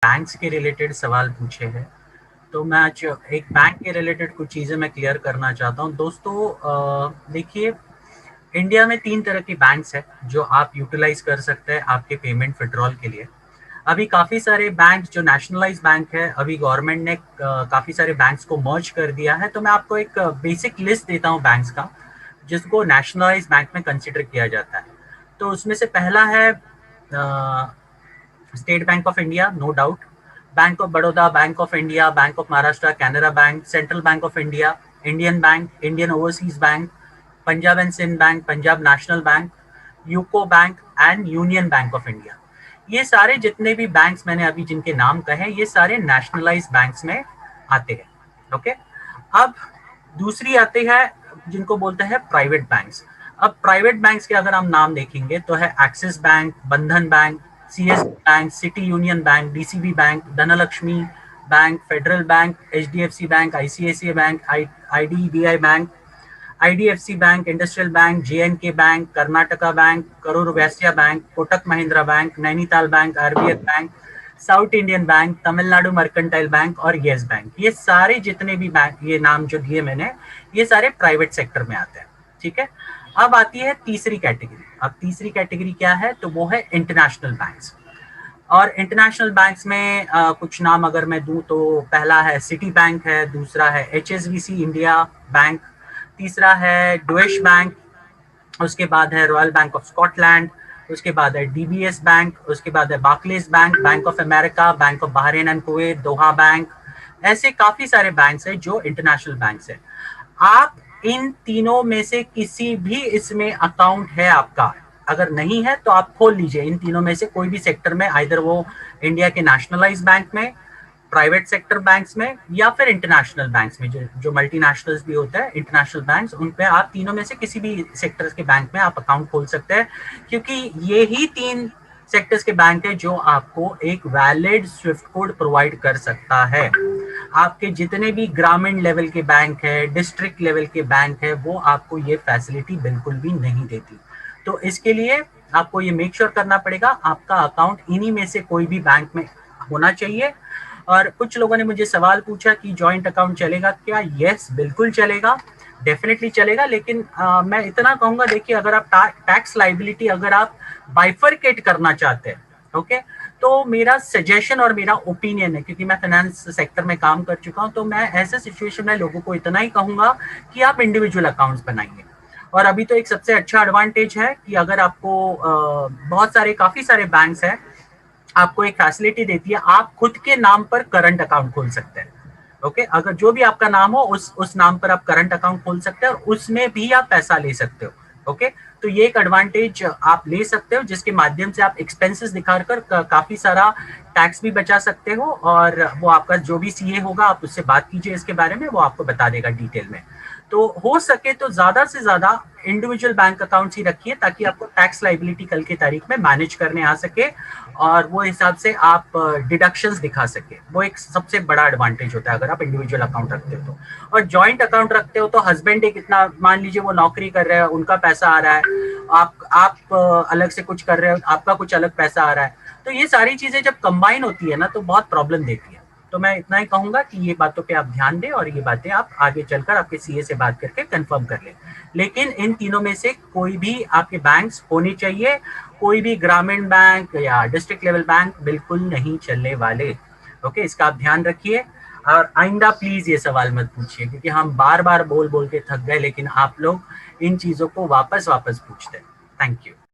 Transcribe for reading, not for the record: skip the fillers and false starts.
Banks के related सवाल पूछे हैं, तो मैं आज एक बैंक के रिलेटेड कुछ चीज़ें मैं क्लियर करना चाहता हूँ। दोस्तों देखिए, इंडिया में 3 तरह की बैंक्स हैं जो आप यूटिलाइज कर सकते हैं आपके पेमेंट विड्रॉल के लिए। अभी काफ़ी सारे बैंक जो नेशनलाइज बैंक है, अभी गवर्नमेंट ने काफ़ी सारे बैंक्स को मर्ज कर दिया है। तो मैं आपको एक बेसिक लिस्ट देता हूँ बैंक्स का, जिसको नेशनलाइज बैंक में कंसिडर किया जाता है। तो उसमें से पहला है state bank of India, no doubt. Bank of Baroda, bank of India, bank of Maharashtra, Canara bank, central bank of India, Indian bank, Indian overseas bank, Punjab and Sindh bank, Punjab national bank, UCO bank and union bank of India. ये सारे जितने भी banks मैंने अभी जिनके नाम कहे, ये सारे नेशनलाइज बैंक्स में आते हैं। ओके, अब दूसरी आती है जिनको बोलते हैं प्राइवेट बैंक्स। अब प्राइवेट बैंक्स के अगर हम नाम देखेंगे तो है Axis bank, Bandhan bank, CS bank, City Union bank, DCB bank, Dhanlaxmi bank, Federal bank, HDFC bank, ICICI bank, IDBI bank, IDFC bank, industrial bank, JNK bank, Karnataka bank, Karur Vysya bank, Kotak Mahindra bank, Nainital bank, RBL bank, South Indian bank, Tamil Nadu mercantile bank और Yes bank. ये सारे जितने भी bank, ये नाम जो दिए मैंने, ये सारे प्राइवेट सेक्टर में आते हैं। ठीक है, अब आती है तीसरी कैटेगरी। अब तीसरी कैटेगरी क्या है, तो वो है इंटरनेशनल बैंक्स। और इंटरनेशनल बैंक्स में कुछ नाम अगर मैं दूं तो पहला है सिटी बैंक है, दूसरा है एचएसबीसी इंडिया बैंक, तीसरा है डुएश बैंक, उसके बाद है रॉयल बैंक ऑफ स्कॉटलैंड, उसके बाद है डीबीएस बैंक, उसके बाद है Barclays bank, bank of America, bank of Bahrain and Kuwait, Doha bank. ऐसे काफी सारे बैंक्स हैं जो इंटरनेशनल बैंक्स हैं। आप इन तीनों में से किसी भी इसमें अकाउंट है आपका, अगर नहीं है तो आप खोल लीजिए इन तीनों में से कोई भी सेक्टर में, आइदर वो इंडिया के नेशनलाइज बैंक में, प्राइवेट सेक्टर बैंक्स में, या फिर इंटरनेशनल बैंक्स में, जो मल्टीनेशनल्स भी होते हैं, इंटरनेशनल बैंक्स, उन पे आप तीनों में से किसी भी सेक्टर्स के बैंक में आप अकाउंट खोल सकते हैं, क्योंकि ये ही 3 सेक्टर्स के बैंक है जो आपको एक वैलिड स्विफ्ट कोड प्रोवाइड कर सकता है। आपके जितने भी ग्रामीण लेवल के बैंक है, डिस्ट्रिक्ट लेवल के बैंक है, वो आपको ये फैसिलिटी बिल्कुल भी नहीं देती। तो इसके लिए आपको ये मेक श्योर करना पड़ेगा आपका अकाउंट इन्हीं में से कोई भी बैंक में होना चाहिए। और कुछ लोगों ने मुझे सवाल पूछा कि जॉइंट अकाउंट चलेगा क्या? यस, बिल्कुल चलेगा, डेफिनेटली चलेगा। लेकिन मैं इतना कहूंगा, देखिए, अगर आप टैक्स लाइबिलिटी अगर आप बाइफरकेट करना चाहते हैं, ओके, तो मेरा सजेशन और मेरा ओपिनियन है, क्योंकि मैं फाइनेंस सेक्टर में काम कर चुका हूं, तो मैं ऐसे सिचुएशन में लोगों को इतना ही कहूंगा कि आप इंडिविजुअल अकाउंट्स बनाइए। और अभी तो एक सबसे अच्छा एडवांटेज है कि अगर आपको बहुत सारे काफी सारे बैंक्स हैं, आपको एक फैसिलिटी देती है, आप खुद के नाम पर करंट अकाउंट खोल सकते हैं। ओके, अगर जो भी आपका नाम हो उस नाम पर आप करंट अकाउंट खोल सकते हैं और उसमें भी आप पैसा ले सकते हो। ओके, तो ये एक एडवांटेज आप ले सकते हो, जिसके माध्यम से आप एक्सपेंसेस दिखाकर काफी सारा टैक्स भी बचा सकते हो। और वो आपका जो भी सीए होगा, आप उससे बात कीजिए इसके बारे में, वो आपको बता देगा डिटेल में। तो हो सके तो ज्यादा से ज्यादा इंडिविजुअल बैंक अकाउंट्स ही रखिए, ताकि आपको टैक्स लाइबिलिटी कल की तारीख में मैनेज करने आ सके और वो हिसाब से आप डिडक्शंस दिखा सके। वो एक सबसे बड़ा एडवांटेज होता है अगर आप इंडिविजुअल अकाउंट रखते हो तो। और जॉइंट अकाउंट रखते हो तो हस्बैंड एक इतना, मान लीजिए वो नौकरी कर रहे हैं, उनका पैसा आ रहा है, आप अलग से कुछ कर रहे हो, आपका कुछ अलग पैसा आ रहा है, तो ये सारी चीजें जब कंबाइन होती है ना, तो बहुत प्रॉब्लम देती है। तो मैं इतना ही कहूंगा कि ये बातों पे आप ध्यान दें और ये बातें आप आगे चलकर आपके सीए से बात करके कंफर्म कर लें। लेकिन इन तीनों में से कोई भी आपके बैंक्स होने चाहिए, कोई भी ग्रामीण बैंक या डिस्ट्रिक्ट लेवल बैंक बिल्कुल नहीं चलने वाले। ओके, इसका आप ध्यान रखिए और आइंदा प्लीज ये सवाल मत पूछिए, क्योंकि हम बार बार बोल बोल के थक गए, लेकिन आप लोग इन चीजों को वापस वापस पूछते हैं। Thank you.